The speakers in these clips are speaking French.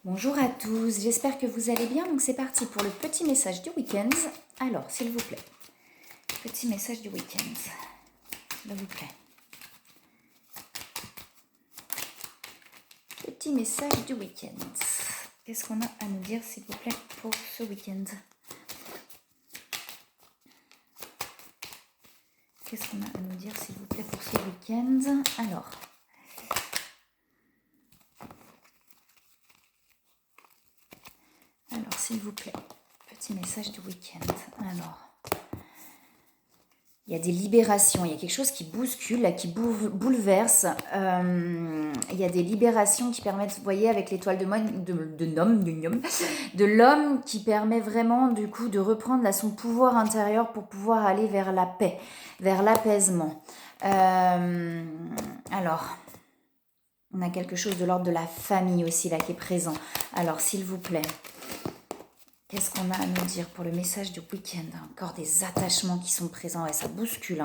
Bonjour à tous, j'espère que vous allez bien. Donc c'est parti pour le petit message du week-end. Alors, s'il vous plaît, petit message du week-end, s'il vous plaît. Petit message du week-end. Qu'est-ce qu'on a à nous dire, s'il vous plaît, pour ce week-end? Qu'est-ce qu'on a à nous dire, s'il vous plaît, pour ce week-end? Alors, s'il vous plaît, petit message du week-end. Il y a des libérations, il y a quelque chose qui bouscule, là, qui bouleverse. Il y a des libérations qui permettent, vous voyez, avec l'étoile de l'homme, qui permet vraiment, du coup, de reprendre là, son pouvoir intérieur pour pouvoir aller vers la paix, vers l'apaisement. On a quelque chose de l'ordre de la famille aussi, là, qui est présent. Alors, s'il vous plaît, qu'est-ce qu'on a à nous dire pour le message du week-end? Encore des attachements qui sont présents, ouais, ça bouscule.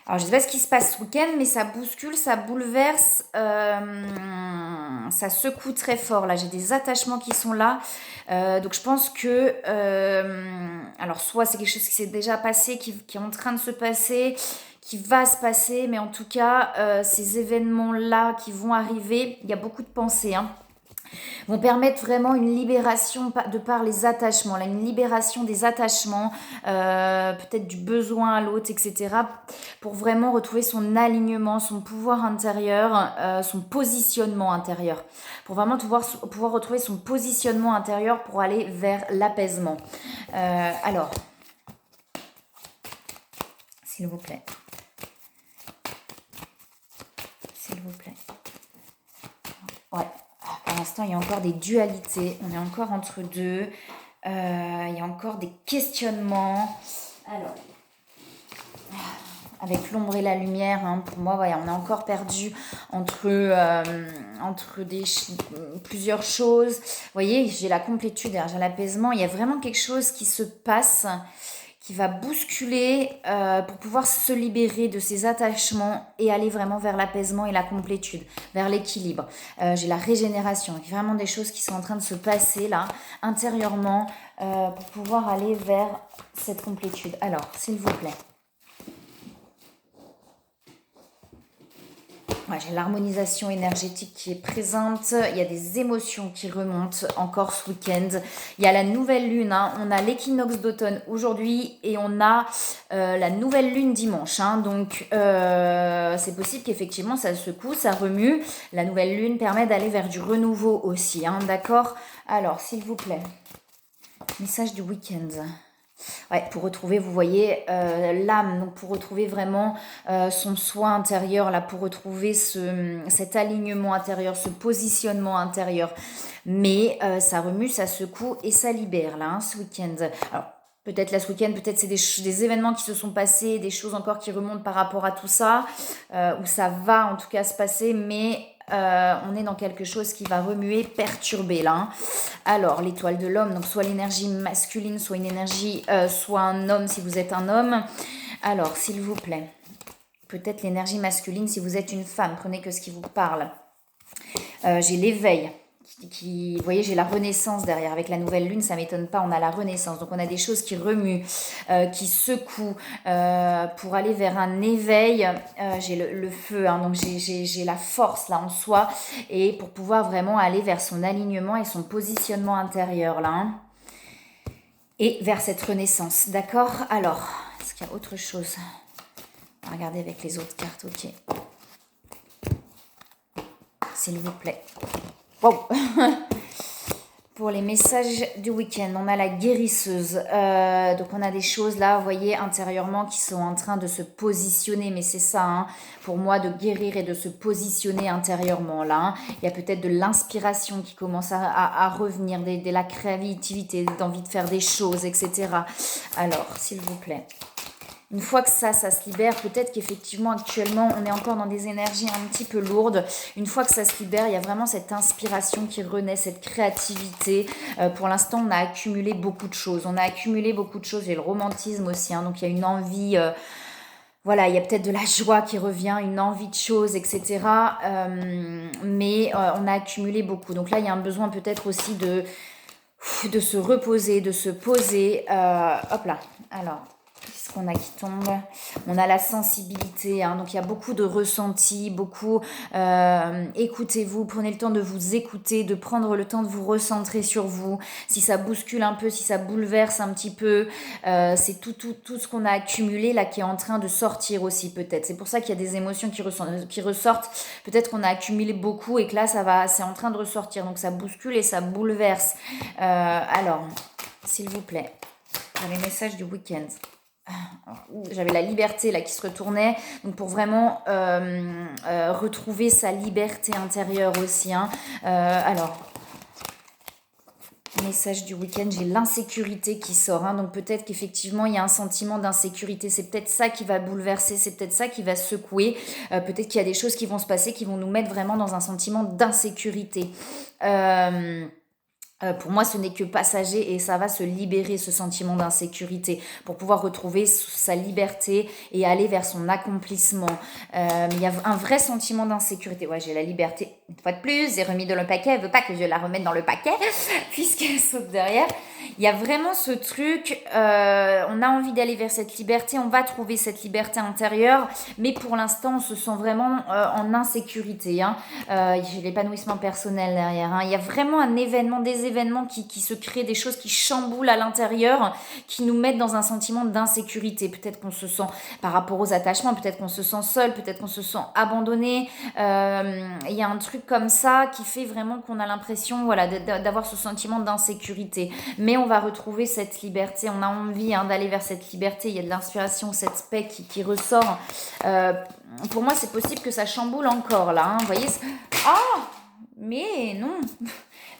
Alors, je ne sais pas ce qui se passe ce week-end, mais ça bouscule, ça bouleverse, ça secoue très fort. Là, j'ai des attachements qui sont là. Donc, je pense que... alors, soit c'est quelque chose qui s'est déjà passé, qui est en train de se passer, qui va se passer, mais en tout cas, ces événements-là qui vont arriver, il y a beaucoup de pensées, vont permettre vraiment une libération de par les attachements, là, une libération des attachements, peut-être du besoin à l'autre, etc., pour vraiment retrouver son alignement, son pouvoir intérieur, son positionnement intérieur, pour vraiment pouvoir retrouver son positionnement intérieur pour aller vers l'apaisement. Alors, s'il vous plaît. S'il vous plaît. Ouais. Pour l'instant, il y a encore des dualités. On est encore entre deux. Il y a encore des questionnements. Alors, avec l'ombre et la lumière, pour moi, voilà, on est encore perdu entre plusieurs choses. Vous voyez, j'ai la complétude, j'ai l'apaisement. Il y a vraiment quelque chose qui se passe, qui va bousculer pour pouvoir se libérer de ces attachements et aller vraiment vers l'apaisement et la complétude, vers l'équilibre. J'ai la régénération, il y a vraiment des choses qui sont en train de se passer là, intérieurement, pour pouvoir aller vers cette complétude. Alors, s'il vous plaît. Ouais, j'ai l'harmonisation énergétique qui est présente, il y a des émotions qui remontent encore ce week-end, il y a la nouvelle lune, on a l'équinoxe d'automne aujourd'hui et on a la nouvelle lune dimanche, donc c'est possible qu'effectivement ça secoue, ça remue. La nouvelle lune permet d'aller vers du renouveau aussi, d'accord? Alors, s'il vous plaît, message du week-end. Ouais, pour retrouver, vous voyez, l'âme, donc pour retrouver vraiment son soi intérieur, là, pour retrouver cet alignement intérieur, ce positionnement intérieur. Mais ça remue, ça secoue et ça libère, là, ce week-end. Alors, peut-être là, ce week-end, peut-être c'est des événements qui se sont passés, des choses encore qui remontent par rapport à tout ça, où ça va en tout cas se passer, mais... on est dans quelque chose qui va remuer, perturber là. Alors, l'étoile de l'homme, donc soit l'énergie masculine, soit une énergie, soit un homme si vous êtes un homme. Alors, s'il vous plaît, peut-être l'énergie masculine si vous êtes une femme, prenez que ce qui vous parle. J'ai l'éveil. Vous voyez, j'ai la renaissance derrière. Avec la nouvelle lune, ça ne m'étonne pas, on a la renaissance. Donc, on a des choses qui remuent, qui secouent pour aller vers un éveil. J'ai le feu, donc j'ai la force là en soi. Et pour pouvoir vraiment aller vers son alignement et son positionnement intérieur là. Et vers cette renaissance, d'accord? Alors, est-ce qu'il y a autre chose? On va regarder avec les autres cartes, ok. S'il vous plaît. Wow. Pour les messages du week-end, on a la guérisseuse. Donc on a des choses là, vous voyez, intérieurement qui sont en train de se positionner. Mais c'est ça, pour moi, de guérir et de se positionner intérieurement là. Il y a peut-être de l'inspiration qui commence à revenir, de la créativité, d'envie de faire des choses, etc. Alors, s'il vous plaît. Une fois que ça se libère, peut-être qu'effectivement, actuellement, on est encore dans des énergies un petit peu lourdes. Une fois que ça se libère, il y a vraiment cette inspiration qui renaît, cette créativité. Pour l'instant, on a accumulé beaucoup de choses. J'ai le romantisme aussi, donc il y a une envie Voilà, il y a peut-être de la joie qui revient, une envie de choses, etc. Mais on a accumulé beaucoup. Donc là, il y a un besoin peut-être aussi de se reposer, de se poser. Hop là. Alors, qu'est-ce qu'on a qui tombe? On a la sensibilité, hein, donc il y a beaucoup de ressentis, beaucoup. Écoutez-vous, prenez le temps de vous écouter, de prendre le temps de vous recentrer sur vous. Si ça bouscule un peu, si ça bouleverse un petit peu, c'est tout ce qu'on a accumulé là qui est en train de sortir aussi peut-être. C'est pour ça qu'il y a des émotions qui ressortent. Peut-être qu'on a accumulé beaucoup et que là c'est en train de ressortir. Donc ça bouscule et ça bouleverse. Alors, s'il vous plaît, les messages du week-end. J'avais la liberté là qui se retournait, donc pour vraiment retrouver sa liberté intérieure aussi. Hein. Alors, message du week-end, j'ai l'insécurité qui sort. Hein. Donc peut-être qu'effectivement il y a un sentiment d'insécurité. C'est peut-être ça qui va bouleverser, c'est peut-être ça qui va secouer. Peut-être qu'il y a des choses qui vont se passer qui vont nous mettre vraiment dans un sentiment d'insécurité. Pour moi, ce n'est que passager et ça va se libérer, ce sentiment d'insécurité, pour pouvoir retrouver sa liberté et aller vers son accomplissement. Mais il y a un vrai sentiment d'insécurité. Ouais, j'ai la liberté, une fois de plus, j'ai remis dans le paquet, elle veut pas que je la remette dans le paquet, puisqu'elle saute derrière. Il y a vraiment ce truc, on a envie d'aller vers cette liberté, on va trouver cette liberté intérieure, mais pour l'instant, on se sent vraiment en insécurité. Hein. J'ai l'épanouissement personnel derrière. Hein. Il y a vraiment des événements qui se créent, des choses qui chamboulent à l'intérieur, qui nous mettent dans un sentiment d'insécurité. Peut-être qu'on se sent, par rapport aux attachements, peut-être qu'on se sent seul, peut-être qu'on se sent abandonné. Il y a un truc comme ça qui fait vraiment qu'on a l'impression d'avoir ce sentiment d'insécurité. Mais on va retrouver cette liberté, on a envie d'aller vers cette liberté, il y a de l'inspiration, cette paix qui ressort. Pour moi, c'est possible que ça chamboule encore là. Hein. Vous voyez, mais non,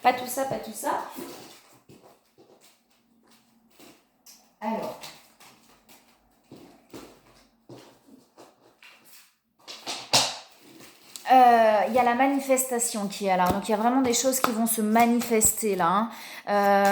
pas tout ça, pas tout ça. Alors. Il y a la manifestation qui est là. Donc il y a vraiment des choses qui vont se manifester là. Hein.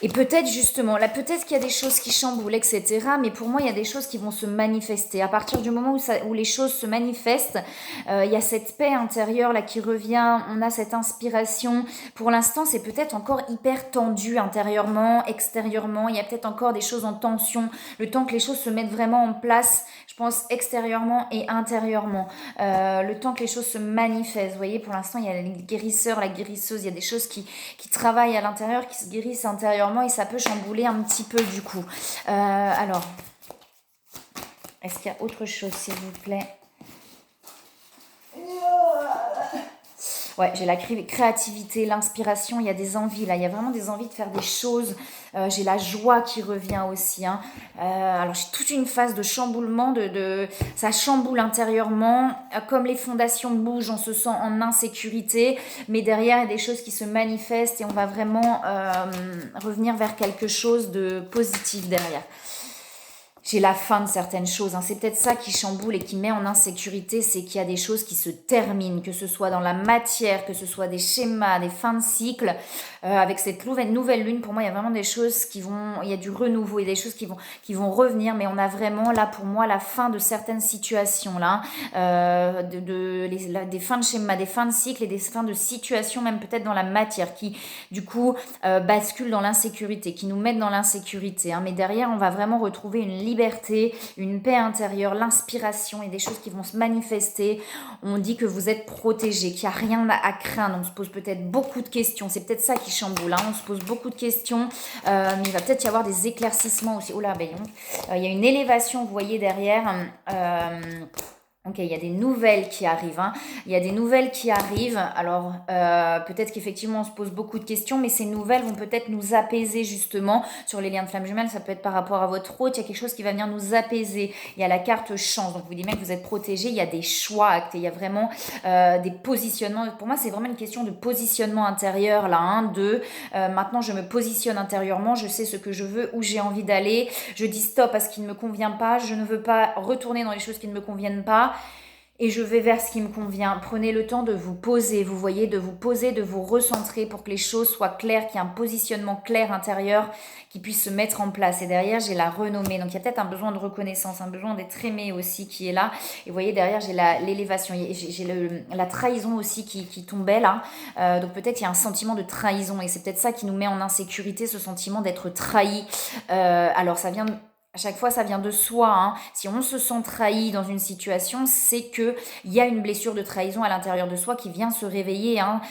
Et peut-être justement, là peut-être qu'il y a des choses qui chamboulent, etc. Mais pour moi, il y a des choses qui vont se manifester. À partir du moment où les choses se manifestent, il y a cette paix intérieure là qui revient, on a cette inspiration. Pour l'instant, c'est peut-être encore hyper tendu intérieurement, extérieurement. Il y a peut-être encore des choses en tension. Le temps que les choses se mettent vraiment en place, je pense extérieurement et intérieurement. Le temps que les choses se manifestent. Vous voyez, pour l'instant, il y a les guérisseurs, la guérisseuse. Il y a des choses qui travaillent à l'intérieur, qui se guérissent intérieurement. Et ça peut chambouler un petit peu du coup. Alors, est-ce qu'il y a autre chose, s'il vous plaît? Ouais, j'ai la créativité, l'inspiration, il y a des envies là, il y a vraiment des envies de faire des choses. J'ai la joie qui revient aussi. Hein. Alors j'ai toute une phase de chamboulement, ça chamboule intérieurement. Comme les fondations bougent, on se sent en insécurité, mais derrière il y a des choses qui se manifestent et on va vraiment revenir vers quelque chose de positif derrière. J'ai la fin de certaines choses. Hein. C'est peut-être ça qui chamboule et qui met en insécurité, c'est qu'il y a des choses qui se terminent, que ce soit dans la matière, que ce soit des schémas, des fins de cycle. Avec cette nouvelle lune, pour moi, il y a vraiment des choses il y a du renouveau, il y a des choses qui vont revenir, mais on a vraiment là, pour moi, la fin de certaines situations là, des fins de schéma, des fins de cycle et des fins de situations, même peut-être dans la matière, qui du coup basculent dans l'insécurité, qui nous mettent dans l'insécurité. Hein. Mais derrière, on va vraiment retrouver une liberté, une paix intérieure, l'inspiration et des choses qui vont se manifester. On dit que vous êtes protégé, qu'il n'y a rien à craindre. On se pose peut-être beaucoup de questions. C'est peut-être ça qui chamboule. Hein. On se pose beaucoup de questions. Mais il va peut-être y avoir des éclaircissements aussi. Oh là, ben donc. Il y a une élévation, vous voyez, derrière. Ok, il y a des nouvelles qui arrivent. Hein. Il y a des nouvelles qui arrivent. Alors, peut-être qu'effectivement, on se pose beaucoup de questions, mais ces nouvelles vont peut-être nous apaiser justement sur les liens de flammes jumelles. Ça peut être par rapport à votre hôte. Il y a quelque chose qui va venir nous apaiser. Il y a la carte chance. Donc, vous dites même que vous êtes protégé. Il y a des choix actés. Il y a vraiment des positionnements. Pour moi, c'est vraiment une question de positionnement intérieur là. Hein, maintenant, je me positionne intérieurement. Je sais ce que je veux, où j'ai envie d'aller. Je dis stop à ce qui ne me convient pas. Je ne veux pas retourner dans les choses qui ne me conviennent pas. et je vais vers ce qui me convient. Prenez le temps de vous poser, vous voyez, de vous poser, de vous recentrer pour que les choses soient claires, qu'il y ait un positionnement clair intérieur qui puisse se mettre en place. Et derrière, j'ai la renommée. Donc, il y a peut-être un besoin de reconnaissance, un besoin d'être aimé aussi qui est là. Et vous voyez, derrière, j'ai l'élévation. J'ai la trahison aussi qui tombait là. Donc, peut-être il y a un sentiment de trahison. Et c'est peut-être ça qui nous met en insécurité, ce sentiment d'être trahi. Alors, ça vient à chaque fois, ça vient de soi. Hein. Si on se sent trahi dans une situation, c'est qu'il y a une blessure de trahison à l'intérieur de soi qui vient se réveiller. Hein.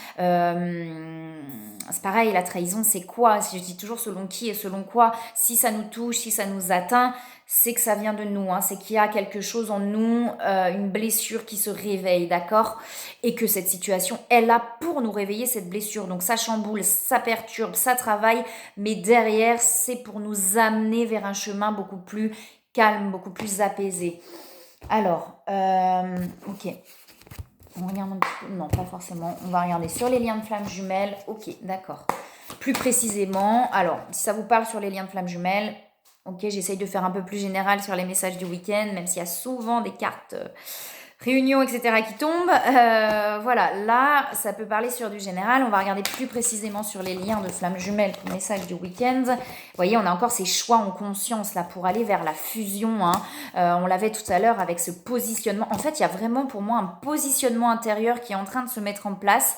C'est pareil, la trahison, c'est quoi? Je dis toujours selon qui et selon quoi. Si ça nous touche, si ça nous atteint, c'est que ça vient de nous. Hein. C'est qu'il y a quelque chose en nous, une blessure qui se réveille, d'accord? Et que cette situation est là pour nous réveiller cette blessure. Donc ça chamboule, ça perturbe, ça travaille, mais derrière, c'est pour nous amener vers un chemin beaucoup plus calme, beaucoup plus apaisé. Alors, ok. On regarde un petit peu. Non, pas forcément. On va regarder sur les liens de flammes jumelles. Ok, d'accord. Plus précisément, alors, si ça vous parle sur les liens de flammes jumelles, ok, j'essaye de faire un peu plus général sur les messages du week-end, même s'il y a souvent des cartes réunions, etc. qui tombent. Voilà, là, ça peut parler sur du général. On va regarder plus précisément sur les liens de flammes jumelles pour le message du week-end. Vous voyez, on a encore ces choix en conscience là pour aller vers la fusion. Hein. On l'avait tout à l'heure avec ce positionnement. En fait, il y a vraiment pour moi un positionnement intérieur qui est en train de se mettre en place,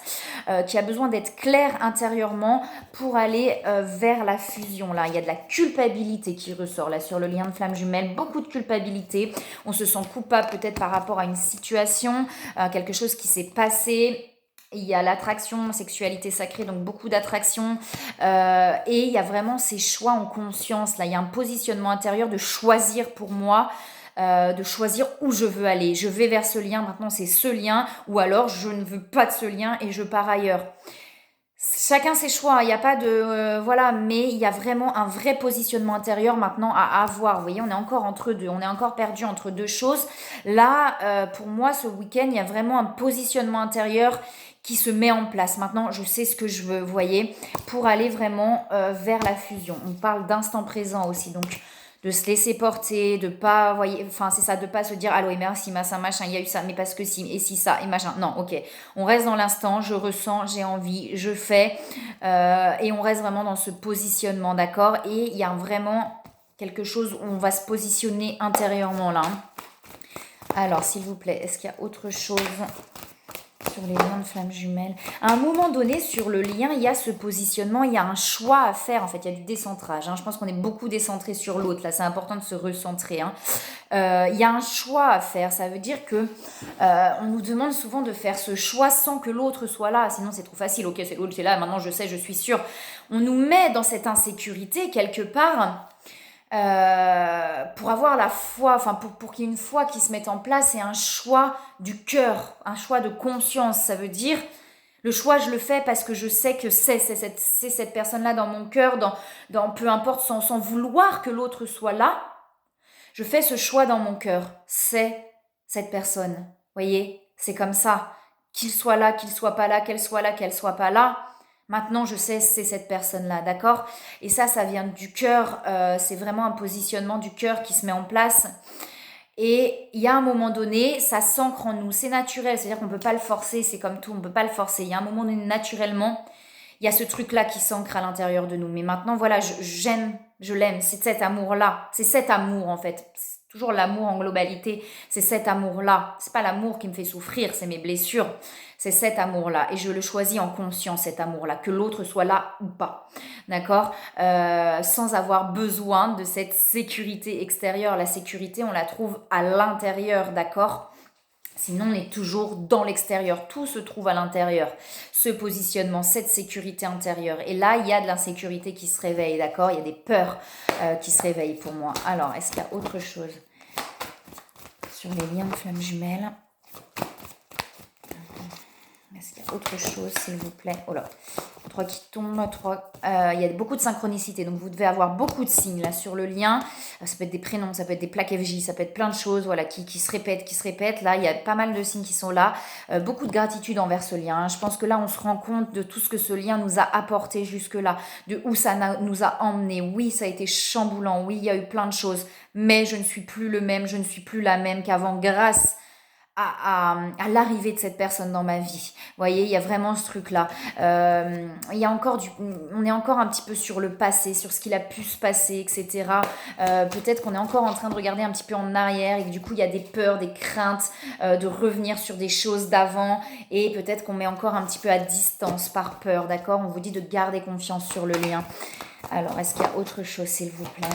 qui a besoin d'être clair intérieurement pour aller vers la fusion. Là, il y a de la culpabilité qui ressort là sur le lien de flammes jumelles. Beaucoup de culpabilité. On se sent coupable peut-être par rapport à une situation, quelque chose qui s'est passé. Il y a l'attraction, sexualité sacrée, donc beaucoup d'attraction. Et il y a vraiment ces choix en conscience. Là, il y a un positionnement intérieur de choisir pour moi, de choisir où je veux aller. Je vais vers ce lien, maintenant c'est ce lien, ou alors je ne veux pas de ce lien et je pars ailleurs. Chacun ses choix, il n'y a pas de... voilà, mais il y a vraiment un vrai positionnement intérieur maintenant à avoir. Vous voyez, on est encore entre deux, on est encore perdu entre deux choses. Là, pour moi, ce week-end, il y a vraiment un positionnement intérieur qui se met en place. Maintenant, je sais ce que je veux, vous voyez, pour aller vraiment vers la fusion. On parle d'instant présent aussi, donc de se laisser porter, de pas, voyez, enfin c'est ça, de pas se dire allô et merci, machin, machin, il y a eu ça, mais parce que si, et si ça, et machin. Non, ok, on reste dans l'instant, je ressens, j'ai envie, je fais, et on reste vraiment dans ce positionnement, d'accord? Et il y a vraiment quelque chose où on va se positionner intérieurement là. Alors, s'il vous plaît, est-ce qu'il y a autre chose sur les liens de flammes jumelles? À un moment donné, sur le lien, il y a ce positionnement, il y a un choix à faire. En fait, il y a du décentrage. Hein. Je pense qu'on est beaucoup décentré sur l'autre. Là, c'est important de se recentrer. Hein. Il y a un choix à faire. Ça veut dire que on nous demande souvent de faire ce choix sans que l'autre soit là. Sinon, c'est trop facile. Ok, c'est l'autre qui est là. Maintenant, je sais, je suis sûre. On nous met dans cette insécurité quelque part. Pour avoir la foi, enfin pour qu'il y ait une foi qui se mette en place, c'est un choix du cœur, un choix de conscience. Ça veut dire, le choix, je le fais parce que je sais que c'est cette personne-là dans mon cœur, dans peu importe, sans vouloir que l'autre soit là. Je fais ce choix dans mon cœur. C'est cette personne. Vous voyez, c'est comme ça. Qu'il soit là, qu'il soit pas là, qu'elle soit là, qu'elle soit pas là. Maintenant, je sais, c'est cette personne-là, d'accord? Et ça vient du cœur. C'est vraiment un positionnement du cœur qui se met en place. Et il y a un moment donné, ça s'ancre en nous. C'est naturel, c'est-à-dire qu'on ne peut pas le forcer. C'est comme tout, on ne peut pas le forcer. Il y a un moment donné, naturellement, il y a ce truc-là qui s'ancre à l'intérieur de nous. Mais maintenant, voilà, j'aime, je l'aime. C'est cet amour-là. C'est cet amour, en fait. C'est toujours l'amour en globalité. C'est cet amour-là. C'est pas l'amour qui me fait souffrir, c'est mes blessures. C'est cet amour-là. Et je le choisis en conscience, cet amour-là. Que l'autre soit là ou pas. D'accord? Sans avoir besoin de cette sécurité extérieure. La sécurité, on la trouve à l'intérieur, d'accord? Sinon, on est toujours dans l'extérieur. Tout se trouve à l'intérieur. Ce positionnement, cette sécurité intérieure. Et là, il y a de l'insécurité qui se réveille, d'accord? Il y a des peurs qui se réveillent pour moi. Alors, est-ce qu'il y a autre chose sur les liens de flammes jumelles? Est-ce qu'il y a autre chose, s'il vous plaît? Oh là, 3 qui tombent, 3. Il y a beaucoup de synchronicité, donc vous devez avoir beaucoup de signes là sur le lien. Ça peut être des prénoms, ça peut être des plaques FJ, ça peut être plein de choses voilà, qui se répètent. Là, il y a pas mal de signes qui sont là. Beaucoup de gratitude envers ce lien. Je pense que là, on se rend compte de tout ce que ce lien nous a apporté jusque-là, de où ça nous a emmené. Oui, ça a été chamboulant. Oui, il y a eu plein de choses. Mais je ne suis plus le même, je ne suis plus la même qu'avant grâce à l'arrivée de cette personne dans ma vie. Vous voyez, il y a vraiment ce truc-là. Il y a encore on est encore un petit peu sur le passé, sur ce qu'il a pu se passer, etc. Peut-être qu'on est encore en train de regarder un petit peu en arrière et que du coup, il y a des peurs, des craintes de revenir sur des choses d'avant et peut-être qu'on met encore un petit peu à distance par peur, d'accord? On vous dit de garder confiance sur le lien. Alors, est-ce qu'il y a autre chose, s'il vous plaît?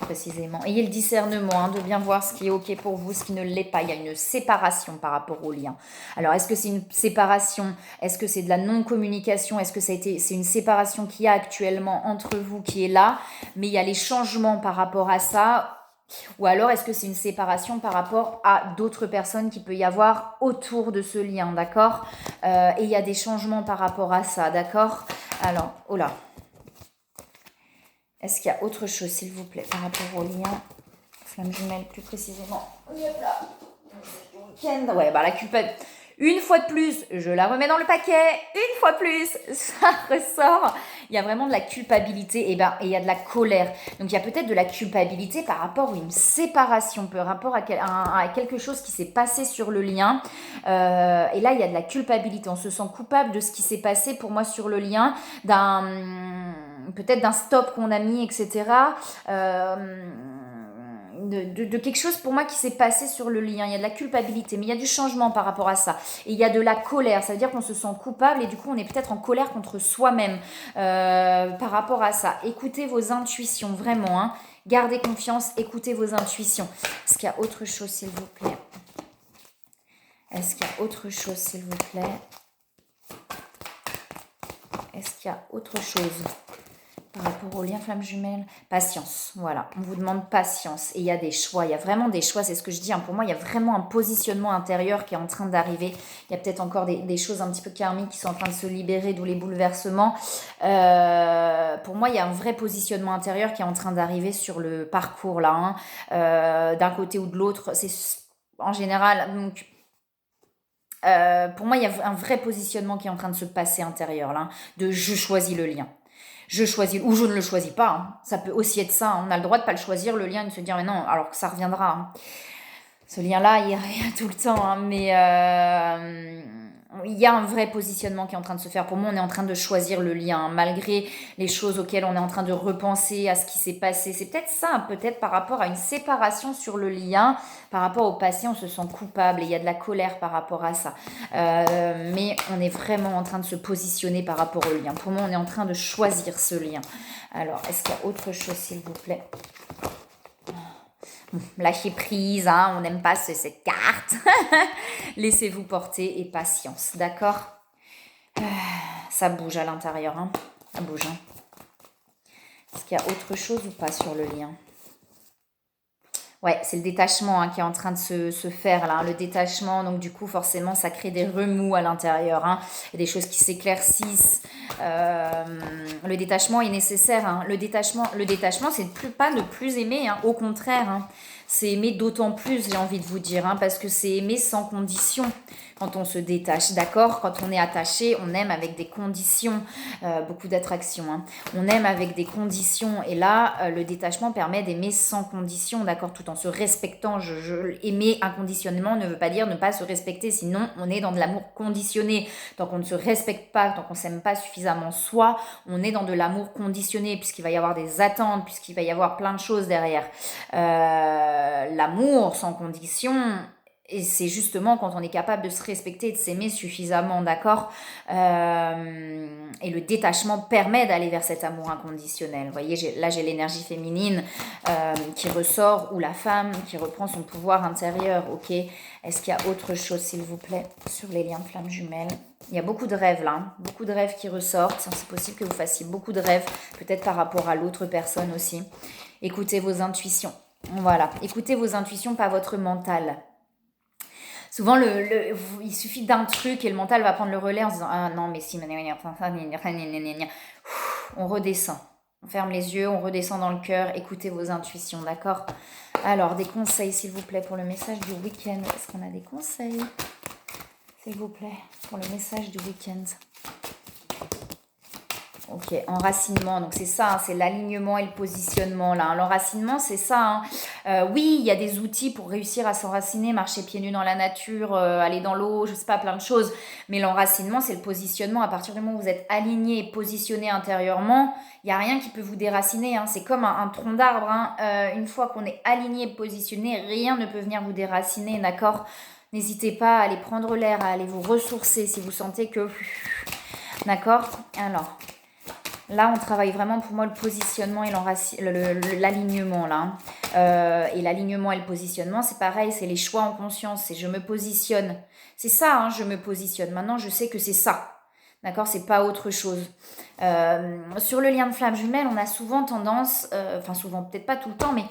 Précisément. Ayez le discernement de bien voir ce qui est OK pour vous, ce qui ne l'est pas. Il y a une séparation par rapport au lien. Alors, est-ce que c'est une séparation? Est-ce que c'est de la non-communication? Est-ce que c'est une séparation qu'il y a actuellement entre vous qui est là, mais il y a les changements par rapport à ça? Ou alors, est-ce que c'est une séparation par rapport à d'autres personnes qui peut y avoir autour de ce lien, d'accord? Et il y a des changements par rapport à ça, d'accord? Alors, oh là. Est-ce qu'il y a autre chose, s'il vous plaît, par rapport au lien? Flamme jumelle, plus précisément. Week-end. Ouais, bah la culpabilité. Une fois de plus, je la remets dans le paquet. Une fois plus, ça ressort. Il y a vraiment de la culpabilité et il y a de la colère. Donc, il y a peut-être de la culpabilité par rapport à une séparation, par rapport à quelque chose qui s'est passé sur le lien. Et là, il y a de la culpabilité. On se sent coupable de ce qui s'est passé pour moi sur le lien, peut-être d'un stop qu'on a mis, etc. De quelque chose pour moi qui s'est passé sur le lien. Il y a de la culpabilité, mais il y a du changement par rapport à ça. Et il y a de la colère, ça veut dire qu'on se sent coupable et du coup on est peut-être en colère contre soi-même par rapport à ça. Écoutez vos intuitions, vraiment. Hein. Gardez confiance, écoutez vos intuitions. Est-ce qu'il y a autre chose, s'il vous plaît? Est-ce qu'il y a autre chose, s'il vous plaît? Est-ce qu'il y a autre chose par rapport au lien flamme jumelle? Patience, voilà. On vous demande patience. Et il y a des choix, il y a vraiment des choix, c'est ce que je dis. Hein. Pour moi, il y a vraiment un positionnement intérieur qui est en train d'arriver. Il y a peut-être encore des choses un petit peu karmiques qui sont en train de se libérer, d'où les bouleversements. Pour moi, il y a un vrai positionnement intérieur qui est en train d'arriver sur le parcours là. Hein. D'un côté ou de l'autre, c'est en général... Donc, pour moi, il y a un vrai positionnement qui est en train de se passer intérieur, là, de je choisis le lien. Je choisis, ou je ne le choisis pas. Hein. Ça peut aussi être ça. Hein. On a le droit de ne pas le choisir, le lien, et de se dire, mais non, alors que ça reviendra. Hein. Ce lien-là, il revient tout le temps. Hein, mais il y a un vrai positionnement qui est en train de se faire. Pour moi, on est en train de choisir le lien, hein, malgré les choses auxquelles on est en train de repenser, à ce qui s'est passé. C'est peut-être ça, peut-être par rapport à une séparation sur le lien, par rapport au passé, on se sent coupable et il y a de la colère par rapport à ça. Mais on est vraiment en train de se positionner par rapport au lien. Pour moi, on est en train de choisir ce lien. Alors, est-ce qu'il y a autre chose, s'il vous plaît? Lâchez prise, hein, on n'aime pas cette carte. Laissez-vous porter et patience, d'accord? Ça bouge à l'intérieur, hein. Ça bouge. Hein. Est-ce qu'il y a autre chose ou pas sur le lien? Ouais, c'est le détachement hein, qui est en train de se faire là, le détachement, donc du coup forcément ça crée des remous à l'intérieur, hein, et des choses qui s'éclaircissent. Le détachement est nécessaire, hein. Le détachement c'est pas ne plus aimer, hein, au contraire, hein. C'est aimer d'autant plus, j'ai envie de vous dire, hein, parce que c'est aimer sans condition quand on se détache, d'accord? Quand on est attaché, on aime avec des conditions, beaucoup d'attraction, hein. On aime avec des conditions, et là, le détachement permet d'aimer sans condition, d'accord? Tout en se respectant. Aimer inconditionnellement ne veut pas dire ne pas se respecter, sinon on est dans de l'amour conditionné. Tant qu'on ne se respecte pas, tant qu'on ne s'aime pas suffisamment soi, on est dans de l'amour conditionné, puisqu'il va y avoir des attentes, puisqu'il va y avoir plein de choses derrière. L'amour sans condition, et c'est justement quand on est capable de se respecter et de s'aimer suffisamment, d'accord, et le détachement permet d'aller vers cet amour inconditionnel. Vous voyez, j'ai l'énergie féminine qui ressort, ou la femme qui reprend son pouvoir intérieur, ok? Est-ce qu'il y a autre chose, s'il vous plaît, sur les liens de flammes jumelles? Il y a beaucoup de rêves là, hein. Beaucoup de rêves qui ressortent. C'est possible que vous fassiez beaucoup de rêves, peut-être par rapport à l'autre personne aussi. Écoutez vos intuitions. Voilà, écoutez vos intuitions, pas votre mental. Souvent, il suffit d'un truc et le mental va prendre le relais en se disant « Ah non, mais si, on redescend. On ferme les yeux, on redescend dans le cœur. Écoutez vos intuitions, d'accord? Alors, des conseils, s'il vous plaît, pour le message du week-end. Est-ce qu'on a des conseils, s'il vous plaît, pour le message du week-end? Ok, enracinement, donc c'est ça, hein, c'est l'alignement et le positionnement là, hein. L'enracinement, c'est ça, hein. Oui, il y a des outils pour réussir à s'enraciner, marcher pieds nus dans la nature, aller dans l'eau, je sais pas, plein de choses. Mais l'enracinement, c'est le positionnement. À partir du moment où vous êtes aligné et positionné intérieurement, il n'y a rien qui peut vous déraciner, hein. C'est comme un tronc d'arbre, hein. Une fois qu'on est aligné et positionné, rien ne peut venir vous déraciner, d'accord? N'hésitez pas à aller prendre l'air, à aller vous ressourcer si vous sentez que... D'accord? Alors... Là, on travaille vraiment pour moi le positionnement et l'alignement là, hein. Et l'alignement et le positionnement, c'est pareil, c'est les choix en conscience, c'est je me positionne. C'est ça, hein, je me positionne. Maintenant, je sais que c'est ça. D'accord, c'est pas autre chose. Sur le lien de flamme jumelle, on a souvent tendance, enfin souvent, peut-être pas tout le temps, mais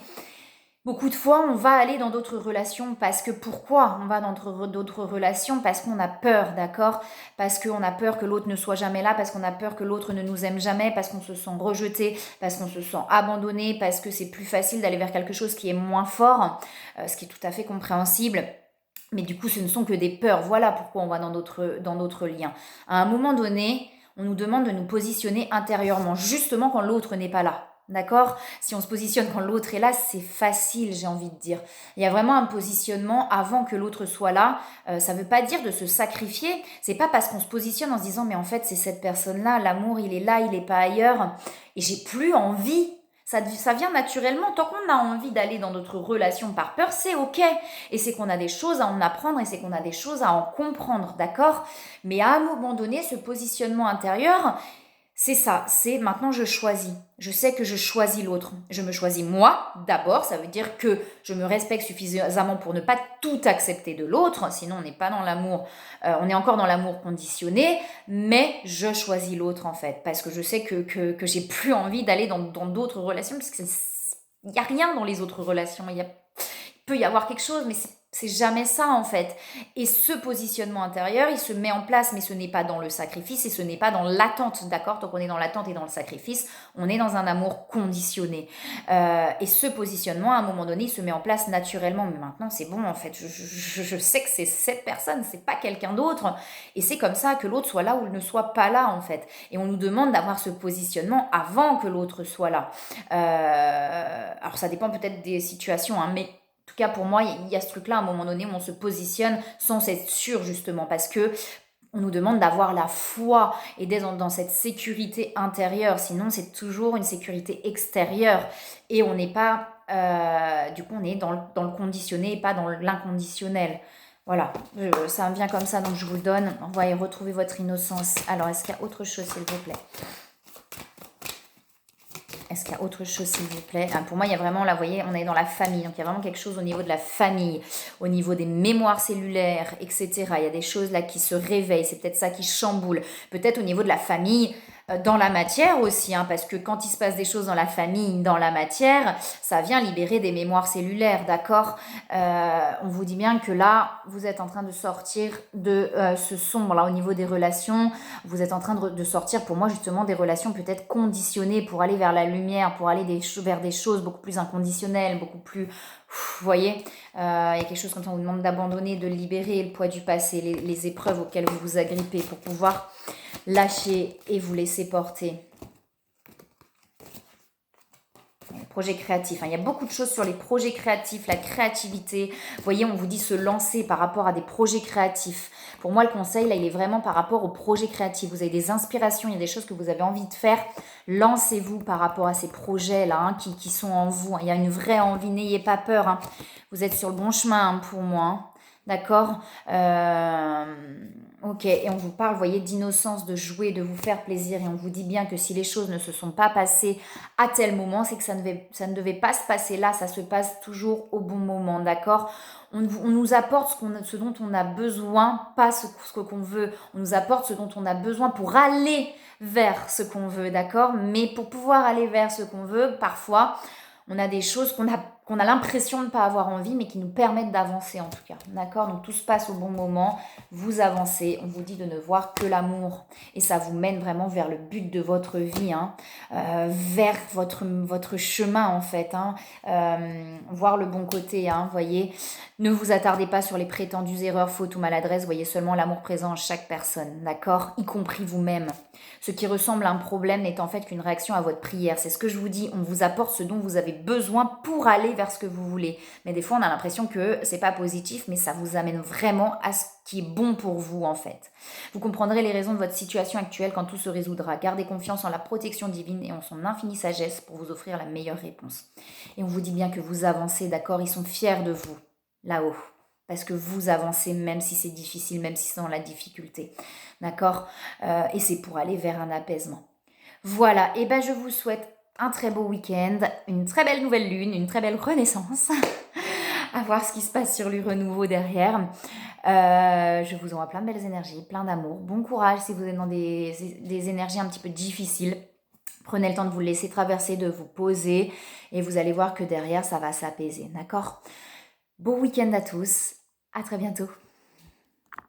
beaucoup de fois, on va aller dans d'autres relations parce que pourquoi on va dans d'autres relations? Parce qu'on a peur, d'accord? Parce qu'on a peur que l'autre ne soit jamais là, parce qu'on a peur que l'autre ne nous aime jamais, parce qu'on se sent rejeté, parce qu'on se sent abandonné, parce que c'est plus facile d'aller vers quelque chose qui est moins fort, ce qui est tout à fait compréhensible. Mais du coup, ce ne sont que des peurs. Voilà pourquoi on va dans d'autres liens. À un moment donné, on nous demande de nous positionner intérieurement, justement quand l'autre n'est pas là. D'accord? Si on se positionne quand l'autre est là, c'est facile, j'ai envie de dire. Il y a vraiment un positionnement avant que l'autre soit là. Ça ne veut pas dire de se sacrifier. C'est pas parce qu'on se positionne en se disant mais en fait c'est cette personne-là, l'amour il est là, il n'est pas ailleurs, et j'ai plus envie. Ça vient naturellement. Tant qu'on a envie d'aller dans d'autres relations par peur, c'est ok. Et c'est qu'on a des choses à en apprendre et c'est qu'on a des choses à en comprendre, d'accord? Mais à un moment donné, ce positionnement intérieur, c'est ça, c'est maintenant je choisis. Je sais que je choisis l'autre. Je me choisis moi d'abord, ça veut dire que je me respecte suffisamment pour ne pas tout accepter de l'autre, sinon on n'est pas dans l'amour, on est encore dans l'amour conditionné, mais je choisis l'autre en fait, parce que je sais que j'ai plus envie d'aller dans d'autres relations, parce qu'il n'y a rien dans les autres relations, il peut y avoir quelque chose, mais c'est jamais ça en fait. Et ce positionnement intérieur, il se met en place, mais ce n'est pas dans le sacrifice et ce n'est pas dans l'attente, d'accord? Donc on est dans l'attente et dans le sacrifice, on est dans un amour conditionné. Et ce positionnement, à un moment donné, il se met en place naturellement. Mais maintenant, c'est bon en fait. Je sais que c'est cette personne, c'est pas quelqu'un d'autre. Et c'est comme ça que l'autre soit là ou ne soit pas là en fait. Et on nous demande d'avoir ce positionnement avant que l'autre soit là. Alors ça dépend peut-être des situations, hein, mais en tout cas, pour moi, il y a ce truc-là, à un moment donné, où on se positionne sans être sûr, justement, parce que on nous demande d'avoir la foi et d'être dans cette sécurité intérieure. Sinon, c'est toujours une sécurité extérieure. Et on n'est pas... du coup, on est dans le conditionné et pas dans l'inconditionnel. Voilà, ça me vient comme ça, donc je vous le donne. On va y retrouver votre innocence. Alors, est-ce qu'il y a autre chose, s'il vous plaît? Est-ce qu'il y a autre chose, s'il vous plaît? Pour moi, il y a vraiment, là, vous voyez, on est dans la famille. Donc, il y a vraiment quelque chose au niveau de la famille, au niveau des mémoires cellulaires, etc. Il y a des choses là qui se réveillent. C'est peut-être ça qui chamboule. Peut-être au niveau de la famille, dans la matière aussi, hein, parce que quand il se passe des choses dans la famille, dans la matière, ça vient libérer des mémoires cellulaires, d'accord? On vous dit bien que là, vous êtes en train de sortir de ce sombre, là, au niveau des relations. Vous êtes en train de sortir, pour moi, justement, des relations peut-être conditionnées pour aller vers la lumière, pour aller vers des choses beaucoup plus inconditionnelles, beaucoup plus... Vous voyez, il y a quelque chose quand on vous demande d'abandonner, de libérer le poids du passé, les épreuves auxquelles vous vous agrippez pour pouvoir lâcher et vous laisser porter. Projet créatif, hein. Il y a beaucoup de choses sur les projets créatifs, la créativité. Vous voyez, on vous dit se lancer par rapport à des projets créatifs. Pour moi, le conseil, là, il est vraiment par rapport aux projets créatifs. Vous avez des inspirations, il y a des choses que vous avez envie de faire. Lancez-vous par rapport à ces projets-là, hein, qui sont en vous. Il y a une vraie envie, n'ayez pas peur, hein. Vous êtes sur le bon chemin, hein, pour moi, hein. D'accord? Ok, et on vous parle, vous voyez, d'innocence, de jouer, de vous faire plaisir, et on vous dit bien que si les choses ne se sont pas passées à tel moment, c'est que ça ne devait pas se passer là, ça se passe toujours au bon moment, d'accord? On nous apporte ce dont on a besoin, pas ce qu'on veut, on nous apporte ce dont on a besoin pour aller vers ce qu'on veut, d'accord? Mais pour pouvoir aller vers ce qu'on veut, parfois, on a des choses qu'on a l'impression de ne pas avoir envie, mais qui nous permettent d'avancer en tout cas. D'accord? Donc tout se passe au bon moment, vous avancez, on vous dit de ne voir que l'amour. Et ça vous mène vraiment vers le but de votre vie, hein, vers votre chemin en fait. Hein, voir le bon côté, hein, voyez. Ne vous attardez pas sur les prétendues erreurs, fautes ou maladresses, voyez seulement l'amour présent en chaque personne, d'accord? Y compris vous-même. Ce qui ressemble à un problème n'est en fait qu'une réaction à votre prière. C'est ce que je vous dis, on vous apporte ce dont vous avez besoin pour aller vers ce que vous voulez. Mais des fois, on a l'impression que c'est pas positif, mais ça vous amène vraiment à ce qui est bon pour vous en fait. Vous comprendrez les raisons de votre situation actuelle quand tout se résoudra. Gardez confiance en la protection divine et en son infinie sagesse pour vous offrir la meilleure réponse. Et on vous dit bien que vous avancez, d'accord? Ils sont fiers de vous là-haut. Parce que vous avancez même si c'est difficile, même si c'est dans la difficulté. D'accord? Et c'est pour aller vers un apaisement. Voilà, et ben je vous souhaite un très beau week-end, une très belle nouvelle lune, une très belle renaissance. À voir ce qui se passe sur le renouveau derrière. Je vous envoie plein de belles énergies, plein d'amour. Bon courage si vous êtes dans des énergies un petit peu difficiles. Prenez le temps de vous laisser traverser, de vous poser et vous allez voir que derrière, ça va s'apaiser, d'accord? Bon week-end à tous, à très bientôt.